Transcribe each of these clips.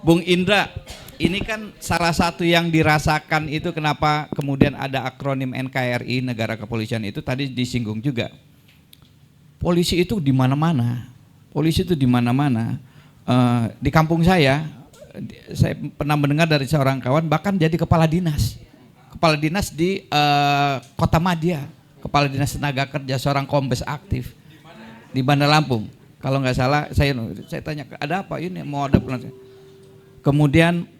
Bung Indra, ini kan salah satu yang dirasakan itu kenapa kemudian ada akronim NKRI, Negara Kepolisian itu tadi disinggung juga. Polisi itu di mana-mana. Polisi itu di mana-mana. Di kampung saya pernah mendengar dari seorang kawan bahkan jadi kepala dinas di Kota Madia, kepala dinas tenaga kerja, seorang kombes aktif di Bandar Lampung. Kalau nggak salah, saya tanya ada apa ini, mau ada pelan. Kemudian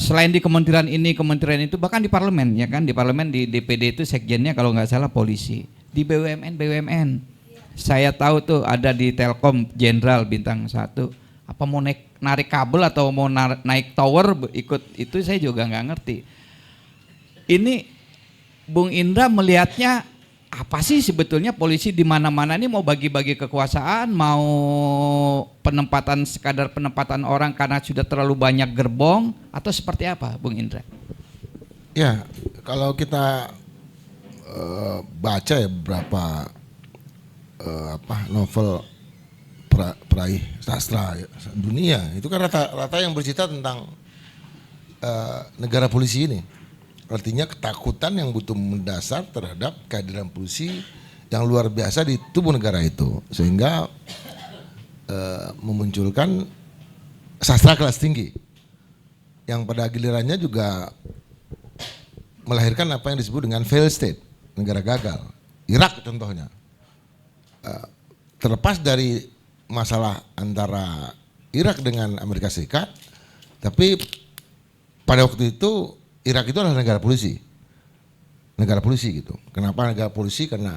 selain di kementerian ini, kementerian itu, bahkan di parlemen, ya kan, di parlemen, di DPD itu sekjennya kalau nggak salah polisi. Di BUMN, saya tahu tuh ada di Telkom Jenderal Bintang 1. Apa mau narik kabel atau mau naik tower ikut itu saya juga nggak ngerti. Ini Bung Indra melihatnya apa sih sebetulnya polisi di mana-mana ini, mau bagi-bagi kekuasaan, mau sekadar penempatan orang karena sudah terlalu banyak gerbong, atau seperti apa, Bung Indra? Ya, kalau kita baca ya beberapa novel peraih sastra dunia, itu kan rata-rata yang bercerita tentang negara polisi ini. Artinya ketakutan yang betul mendasar terhadap kehadiran polisi yang luar biasa di tubuh negara itu, sehingga memunculkan sastra kelas tinggi yang pada gilirannya juga melahirkan apa yang disebut dengan failed state, negara gagal. Irak contohnya. Terlepas dari masalah antara Irak dengan Amerika Serikat, tapi pada waktu itu Irak itu adalah negara polisi gitu. Kenapa negara polisi? Karena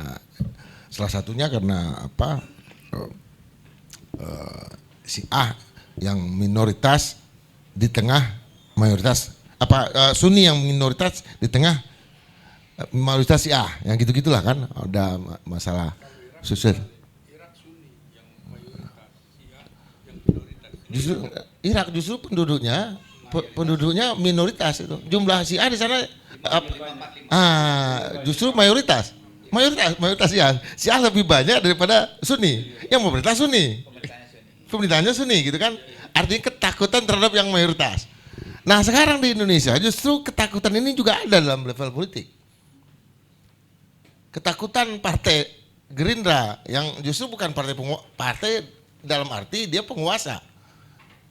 salah satunya karena Syiah yang minoritas di tengah mayoritas, Sunni yang minoritas di tengah mayoritas Syiah, yang gitu-gitulah kan, ada masalah sosial. Justru Irak penduduknya minoritas itu. Jumlah Syiah di sana justru mayoritas Syiah. Syiah lebih banyak daripada Sunni. Yang pemerintah Sunni. Pemerintahnya Sunni gitu kan. Artinya ketakutan terhadap yang mayoritas. Nah, sekarang di Indonesia justru ketakutan ini juga ada dalam level politik. Ketakutan partai Gerindra yang justru bukan partai dalam arti dia penguasa.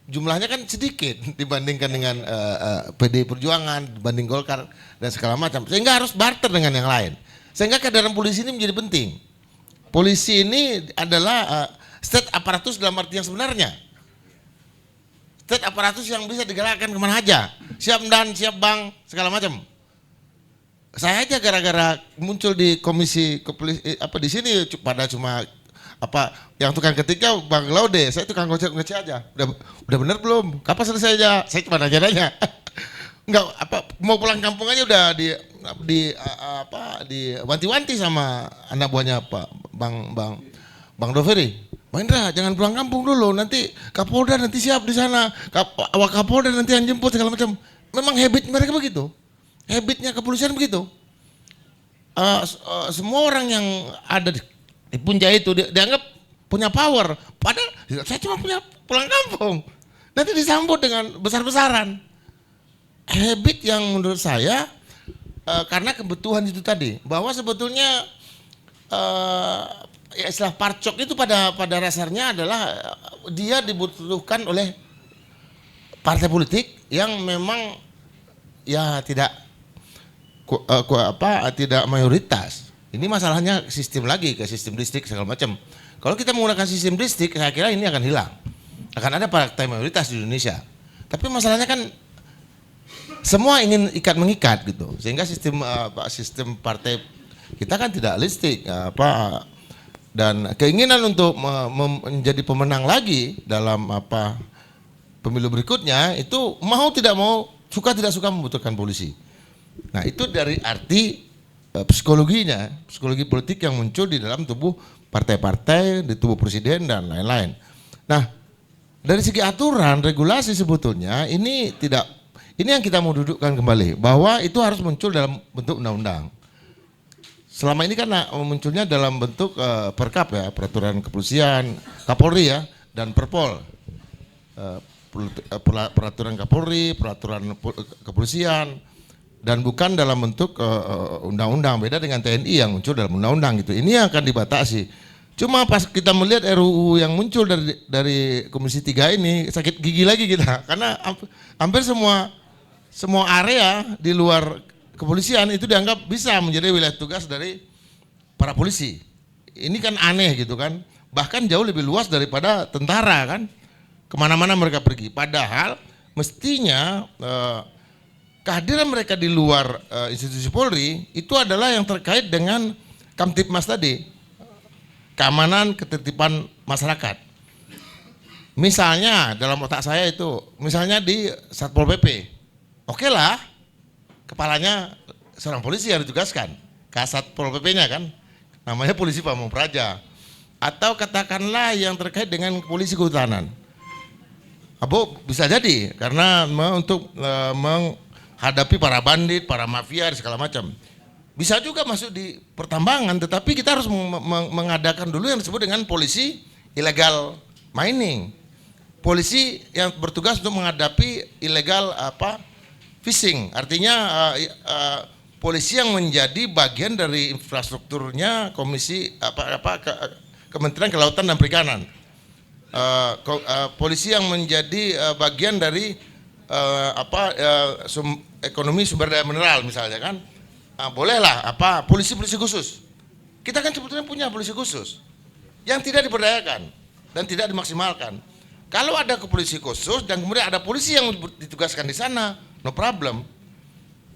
Jumlahnya kan sedikit dibandingkan dengan PDI Perjuangan, dibanding Golkar dan segala macam, sehingga harus barter dengan yang lain. Sehingga kehadiran polisi ini menjadi penting. Polisi ini adalah state aparatus dalam arti yang sebenarnya. State aparatus yang bisa digerakkan kemana aja, siap dan siap bang, segala macam. Saya aja gara-gara muncul di komisi di sini pada cuma yang tukang ketiknya Bang Laude, saya tukang ngecek aja. Udah bener belum? Kapan selesai aja? Saya cuma nanya. Enggak mau pulang kampung aja udah di wanti-wanti sama anak buahnya Bang Doveri. Bang Indra, jangan pulang kampung dulu, nanti Kapolda nanti siap di sana. Kapolda nanti yang jemput segala macam. Memang habit mereka begitu. Habitnya kepolisian begitu. Semua orang yang ada di Punja itu dianggap punya power, padahal saya cuma punya pulang kampung. Nanti disambut dengan besar-besaran. Habit yang menurut saya karena kebutuhan itu tadi, bahwa sebetulnya istilah parcok itu pada dasarnya adalah dia dibutuhkan oleh partai politik yang memang ya tidak mayoritas. Ini masalahnya sistem lagi, ke sistem distrik segala macam. Kalau kita menggunakan sistem distrik, saya kira ini akan hilang. Akan ada partai mayoritas di Indonesia. Tapi masalahnya kan semua ingin mengikat gitu. Sehingga sistem partai kita kan tidak listrik dan keinginan untuk menjadi pemenang lagi dalam pemilu berikutnya itu mau tidak mau, suka tidak suka membutuhkan polisi. Nah, itu dari arti psikologi politik yang muncul di dalam tubuh partai-partai, di tubuh presiden dan lain-lain. Nah, dari segi aturan, regulasi sebetulnya ini yang kita mau dudukkan kembali, bahwa itu harus muncul dalam bentuk undang-undang. Selama ini kan munculnya dalam bentuk perkap ya, peraturan kepolisian, Kapolri ya, dan Perpol. peraturan Kapolri, peraturan kepolisian, dan bukan dalam bentuk undang-undang. Beda dengan TNI yang muncul dalam undang-undang gitu. Ini yang akan dibatasi. Cuma pas kita melihat RUU yang muncul dari Komisi 3 ini, sakit gigi lagi kita, karena hampir semua area di luar kepolisian itu dianggap bisa menjadi wilayah tugas dari para polisi. Ini kan aneh gitu kan, bahkan jauh lebih luas daripada tentara kan, kemana-mana mereka pergi. Padahal mestinya kehadiran mereka di luar institusi Polri itu adalah yang terkait dengan Kamtibmas tadi, keamanan ketertiban masyarakat. Misalnya dalam otak saya itu, misalnya di Satpol PP, oke lah, kepalanya seorang polisi yang ditugaskan, Kasat Pol PP-nya kan, namanya polisi Pamung Praja, atau katakanlah yang terkait dengan polisi kehutanan. Bisa jadi karena untuk menghadapi para bandit, para mafia dan segala macam. Bisa juga masuk di pertambangan, tetapi kita harus mengadakan dulu yang disebut dengan polisi illegal mining. Polisi yang bertugas untuk menghadapi illegal fishing, artinya polisi yang menjadi bagian dari infrastrukturnya Kementerian Kelautan dan Perikanan. Polisi yang menjadi bagian dari ekonomi sumber daya mineral misalnya kan. Bolehlah polisi-polisi khusus. Kita kan sebetulnya punya polisi khusus yang tidak diberdayakan dan tidak dimaksimalkan. Kalau ada polisi khusus dan kemudian ada polisi yang ditugaskan di sana, no problem.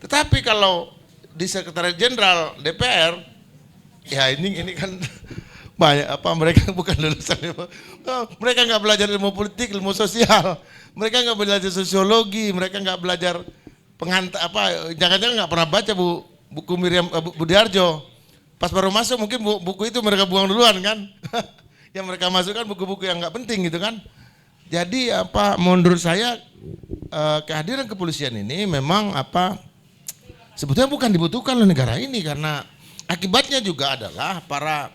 Tetapi kalau di Sekretariat Jenderal DPR, ya ini kan banyak mereka bukan lulusan mereka nggak belajar ilmu politik, ilmu sosial, mereka nggak belajar sosiologi, mereka nggak belajar jangan-jangan nggak pernah baca buku Miriam Budiarjo. Pas baru masuk mungkin buku itu mereka buang duluan kan. Yang mereka masukkan buku-buku yang nggak penting gitu kan. Jadi menurut saya kehadiran kepolisian ini memang sebetulnya bukan dibutuhkan oleh negara ini, karena akibatnya juga adalah para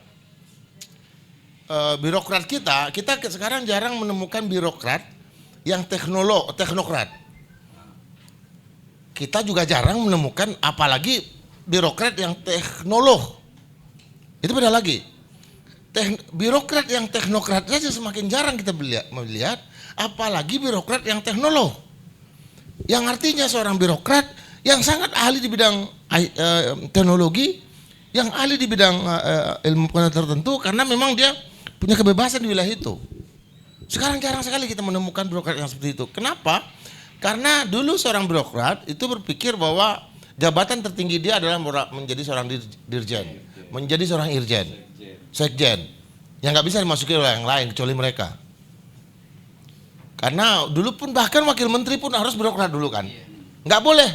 birokrat kita sekarang jarang menemukan birokrat yang teknokrat. Kita juga jarang menemukan apalagi birokrat yang teknolog. Itu beda lagi. Birokrat yang teknokrat saja semakin jarang kita melihat, apalagi birokrat yang teknolog. Yang artinya seorang birokrat yang sangat ahli di bidang teknologi, yang ahli di bidang ilmu pengetahuan tertentu, karena memang dia punya kebebasan di wilayah itu. Sekarang jarang sekali kita menemukan birokrat yang seperti itu. Kenapa? Karena dulu seorang birokrat itu berpikir bahwa jabatan tertinggi dia adalah menjadi seorang dirjen, menjadi seorang irjen, sekjen, yang nggak bisa dimasuki oleh yang lain kecuali mereka. Karena dulu pun bahkan wakil menteri pun harus birokrat dulu kan, nggak boleh.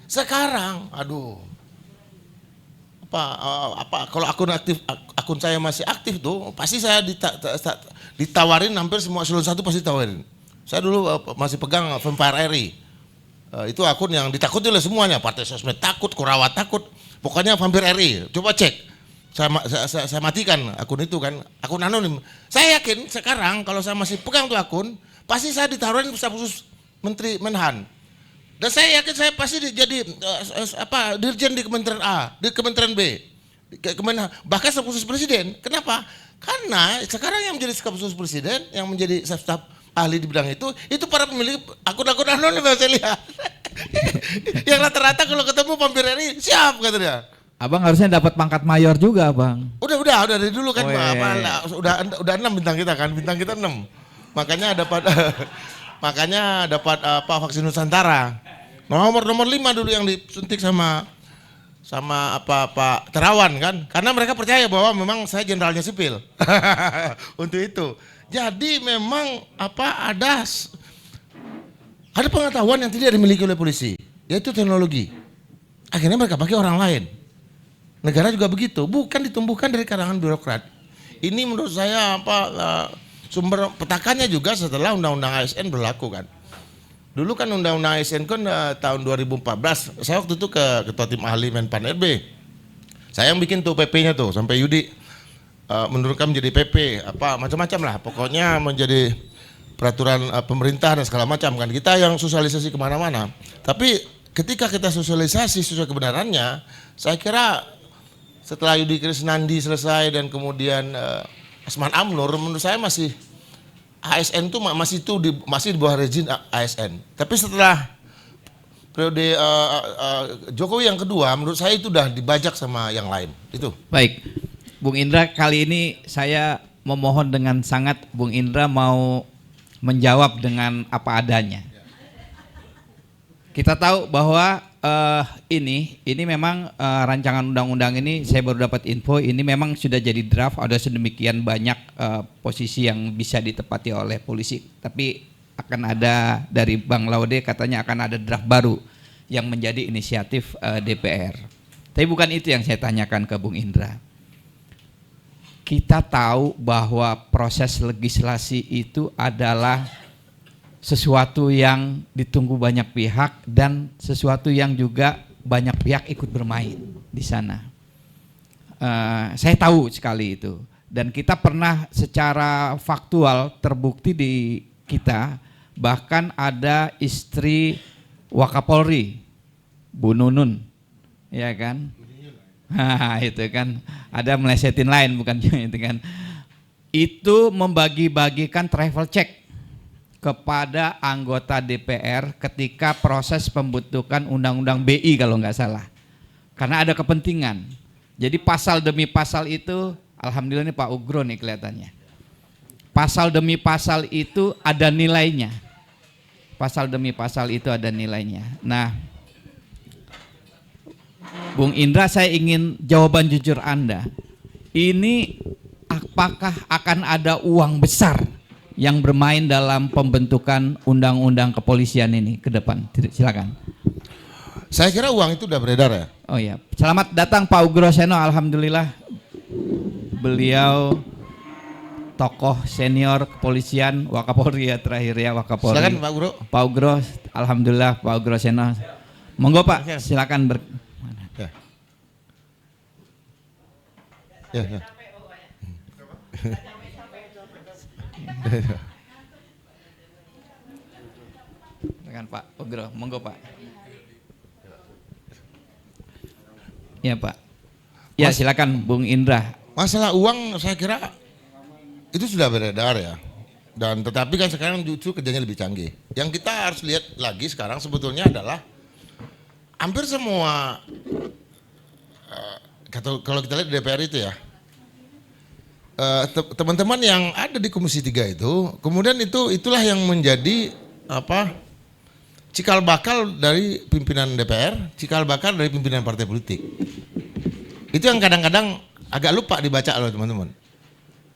Sekarang, kalau akun saya masih aktif tuh, pasti saya ditawarin hampir semua eselon 1 pasti tawarin. Saya dulu masih pegang Vampire RI. Itu akun yang ditakuti oleh semuanya, Partai Sosmed takut, Kurawa takut, pokoknya Vampire RI. Coba cek, saya matikan akun itu kan, akun anonim. Saya yakin sekarang kalau saya masih pegang tuh akun, pasti saya ditawarin staf khusus Menteri Menhan. Dan saya yakin saya pasti jadi dirjen di Kementerian A, di Kementerian B, bahkan staf khusus Presiden. Kenapa? Karena sekarang yang menjadi staf khusus Presiden, yang menjadi staf ahli di bidang itu para pemilik akun-akun anonim yang saya lihat. Yang rata-rata kalau ketemu Vampire RI siap katanya. Abang harusnya dapat pangkat mayor juga, Bang. Udah dari dulu kan, udah 6 bintang kita kan, bintang kita 6. Makanya dapat vaksin Nusantara. Nomor 5 dulu yang disuntik sama Pak Terawan kan, karena mereka percaya bahwa memang saya jenderalnya sipil. Untuk itu. Jadi memang ada pengetahuan yang tidak dimiliki oleh polisi, yaitu teknologi. Akhirnya mereka pakai orang lain. Negara juga begitu, bukan ditumbuhkan dari kalangan birokrat. Ini menurut saya sumber petakannya juga setelah Undang-Undang ASN berlaku kan. Dulu kan Undang-Undang ASN kan tahun 2014, saya waktu itu ke Ketua Tim Ahli Menpan RB. Saya yang bikin tuh PP-nya tuh, sampai Yudi menurunkan menjadi PP, macam-macam lah. Pokoknya menjadi peraturan pemerintah dan segala macam kan. Kita yang sosialisasi kemana-mana. Tapi ketika kita sosialisasi sesuai kebenarannya, saya kira setelah Yudi Krisnandi selesai dan kemudian Asman Amnur, menurut saya masih ASN itu masih di bawah rezim ASN. Tapi setelah periode Jokowi yang kedua, menurut saya itu udah dibajak sama yang lain. Itu. Baik, Bung Indra, kali ini saya memohon dengan sangat Bung Indra mau menjawab dengan apa adanya. Kita tahu bahwa ini memang rancangan undang-undang ini saya baru dapat info ini memang sudah jadi draft, ada sedemikian banyak posisi yang bisa ditepati oleh polisi. Tapi akan ada dari Bang Laude katanya akan ada draft baru yang menjadi inisiatif DPR. Tapi bukan itu yang saya tanyakan ke Bung Indra. Kita tahu bahwa proses legislasi itu adalah sesuatu yang ditunggu banyak pihak dan sesuatu yang juga banyak pihak ikut bermain di sana. Saya tahu sekali itu dan kita pernah secara faktual terbukti di kita, bahkan ada istri Wakapolri Bu Nunun, ya kan? Itu kan ada melesetin lain bukan itu kan? Itu membagi-bagikan travel check kepada anggota DPR ketika proses pembentukan undang-undang BI kalau nggak salah, karena ada kepentingan. Jadi pasal demi pasal itu, alhamdulillah ini Pak Ugro nih kelihatannya. Pasal demi pasal itu ada nilainya. Pasal demi pasal itu ada nilainya. Nah, Bung Indra, saya ingin jawaban jujur Anda. Ini apakah akan ada uang besar yang bermain dalam pembentukan undang-undang kepolisian ini ke depan? Silakan. Saya kira uang itu udah beredar ya. Oh ya, selamat datang Pak Ugro Seno. Alhamdulillah beliau tokoh senior kepolisian, Wakapolri ya terakhir ya, Wakapolri. Silakan Pak Ugro. Pak Ugro, alhamdulillah Pak Ugro Seno. Monggo Pak, silakan Ya. Dengan Pak Ugro, monggo Pak. Ya Pak. Ya silakan Bung Indra. Masalah uang saya kira itu sudah beredar ya. Dan tetapi kan sekarang justru kerjanya lebih canggih. Yang kita harus lihat lagi sekarang sebetulnya adalah hampir semua kalau kita lihat di DPR itu ya, teman-teman yang ada di Komisi 3 itu, kemudian itulah yang menjadi cikal bakal dari pimpinan DPR, cikal bakal dari pimpinan partai politik. Itu yang kadang-kadang agak lupa dibaca oleh teman-teman.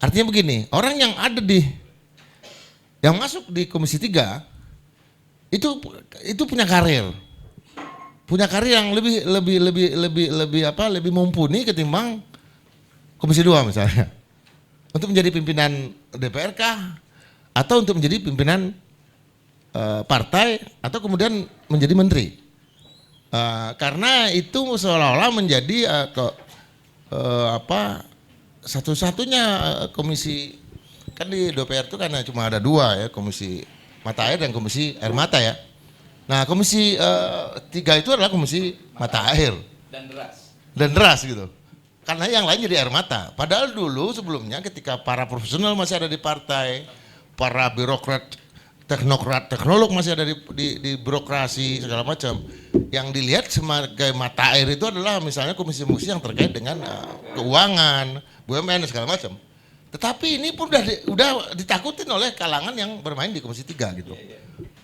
Artinya begini, orang yang ada yang masuk di Komisi 3 itu punya karir. Punya karir yang lebih mumpuni ketimbang Komisi 2 misalnya. Untuk menjadi pimpinan DPR kah? Atau untuk menjadi pimpinan partai atau kemudian menjadi menteri. Karena itu seolah-olah menjadi satu-satunya komisi, kan di DPR itu kan cuma ada dua ya, komisi mata air dan komisi air mata ya. Nah komisi 3 itu adalah komisi mata air dan deras gitu. Karena yang lain jadi air mata. Padahal dulu sebelumnya ketika para profesional masih ada di partai, para birokrat, teknolog masih ada di birokrasi segala macam. Yang dilihat sebagai mata air itu adalah misalnya komisi-komisi yang terkait dengan keuangan, BUMN dan segala macam. Tetapi ini pun udah ditakutin oleh kalangan yang bermain di Komisi 3 gitu.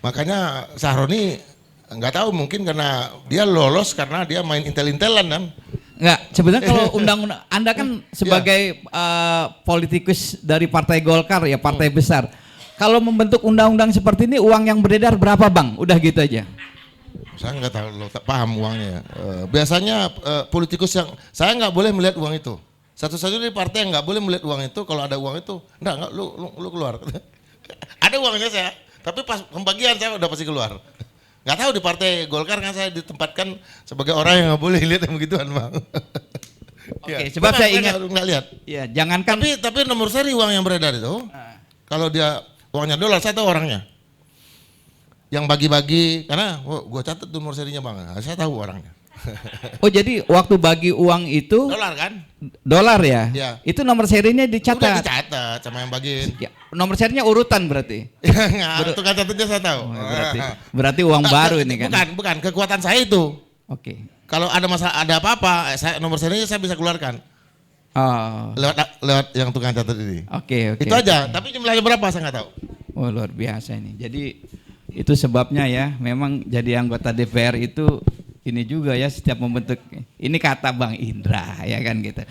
Makanya Sahroni nggak tahu, mungkin karena dia lolos karena dia main intel-intelan kan. Enggak, sebenarnya kalau undang-undang Anda kan sebagai politikus dari Partai Golkar ya, partai besar. Kalau membentuk undang-undang seperti ini uang yang beredar berapa Bang? Udah gitu aja. Saya nggak tahu, tak paham uangnya. Biasanya politikus yang saya nggak boleh melihat uang itu. Satu-satunya di partai yang nggak boleh melihat uang itu, kalau ada uang itu, enggak lu keluar. Ada uangnya saya, tapi pas pembagian saya udah pasti keluar. Nggak tahu di Partai Golkar kan saya ditempatkan sebagai orang yang nggak boleh lihat yang begituan Bang. Oke, sebab saya ingat nggak lihat. Ya, jangankan tapi nomor seri uang yang beredar itu, kalau dia Uangnya dolar, saya tahu orangnya. Yang bagi-bagi, karena gue catat tuh nomor serinya bang, saya tahu orangnya. Oh jadi waktu bagi uang itu Dolar kan? dolar ya? Iya. Itu nomor serinya Udah dicatat. dicatat sama yang bagiin. Ya, nomor serinya urutan berarti. Nggak, tukang catatnya saya tahu. Berarti uang baru ini kan? Bukan, kekuatan saya itu. Oke. Kalau ada masalah, ada apa-apa, nomor serinya saya bisa keluarkan. Oh. Lewat yang tukang catat ini. Oke. Itu aja, tapi jumlahnya berapa saya nggak tahu. Oh luar biasa ini. Jadi itu sebabnya ya, memang jadi anggota DPR itu ini juga ya setiap membentuk. Ini kata Bang Indra ya kan gitu.